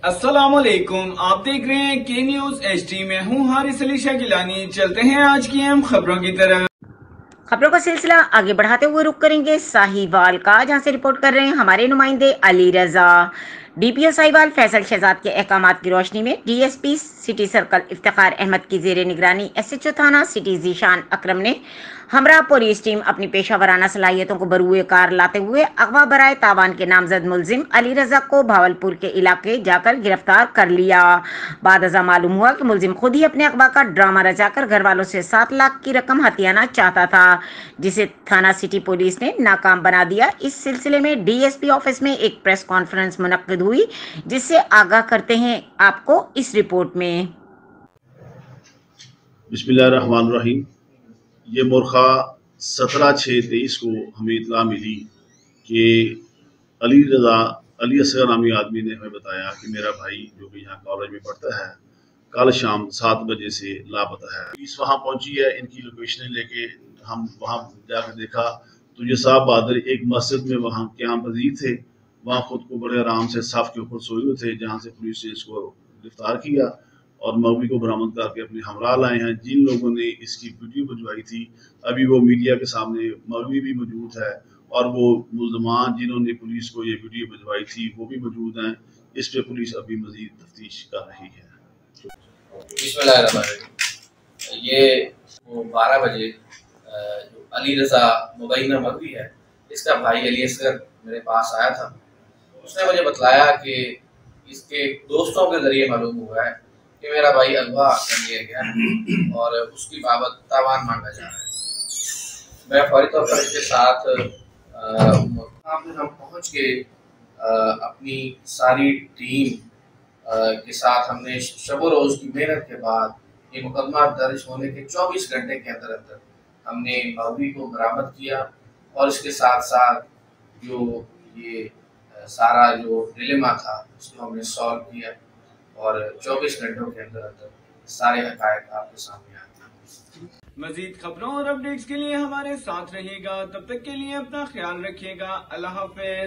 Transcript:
अस्सलामुअलैकुम, आप देख रहे हैं के न्यूज HD में हूँ हारिस अली शाह गिलानी। चलते हैं आज की अहम खबरों की तरफ। खबरों का सिलसिला आगे बढ़ाते हुए रुक करेंगे साहिवाल का, जहां से रिपोर्ट कर रहे हैं हमारे नुमाइंदे अली रजा। DPO साहिवाल फैसल शहजाद के अहकामात की रोशनी में DSP city circle Iftikhar Ahmed की जेर निगरानी SHO थाना सिटी जीशान अकरम ने हमरा पुलिस टीम अपनी पेशा वराना सलाहियतों को बरूए कार लाते हुए अगवा बराए तावान के नामजद मुलजिम अली रजा को भावलपुर के इलाके जाकर गिरफ्तार कर लिया। बाद अज़ा मालूम हुआ कि मुलजिम खुद ही अपने अगवा का ड्रामा रचाकर घर वालों से 7 लाख की रकम हथियाना चाहता था, जिसे थाना सिटी पुलिस ने नाकाम बना दिया। इस सिलसिले में DSP ऑफिस में एक प्रेस कॉन्फ्रेंस मुनक्किद हुई, जिससे आगाह करते हैं आपको इस रिपोर्ट में। बिस्मिल्लाहिर्रहमानिर्रहीम। ये मुर्खा 17/6/23 को हमें इतला मिली कि अली असगर नामी आदमी ने हमें बताया कि मेरा भाई जो कि यहाँ कॉलेज में पढ़ता है कल शाम 7 बजे से लापता है। पुलिस वहाँ पहुंची है, इनकी लोकेशन लेके हम वहाँ जाकर देखा तो ये साहब बहादुर एक मस्जिद में वहाँ क़याम पज़ीर थे, वहाँ खुद को बड़े आराम से साफ के ऊपर सोए हुए थे, जहाँ से पुलिस ने इसको गिरफ्तार किया और मौलवी को बरामद करके अपने हमरा लाए हैं। जिन लोगों ने इसकी वीडियो भिजवाई थी अभी वो मीडिया के सामने मौलवी भी मौजूद है और वो मुल्ज़मान जिन्होंने पुलिस को ये वीडियो भिजवाई थी वो भी मौजूद हैं। इस पे पुलिस अभी मजीद तफ्तीश कर रही है। ये वो 12 बजे जो अली रजा मुबैना मरवी है, इसका भाई अली असगर मेरे पास आया था। उसने मुझे बतलाया कि इसके दोस्तों के जरिए मालूम हुआ है कि मेरा भाई अगवा कर लिया गया और उसकी बाबत तावान मांगा जा रहा है। मैं फौरी तौर पर इसके साथ हम पहुंच के अपनी सारी टीम के साथ हमने शब रोज़ की मेहनत के बाद ये मुकदमा दर्ज होने के 24 घंटे के अंदर अंदर हमने मौलवी को बरामद किया और इसके साथ साथ जो ये सारा जो डिलेमा था उसको हमने सॉल्व किया और 24 घंटों के अंदर अंदर सारे हक़ाइक़ आपके सामने आते हैं। मजीद खबरों और अपडेट्स के लिए हमारे साथ रहिएगा। तब तक के लिए अपना ख्याल रखिएगा। अल्लाह हाफ़िज़।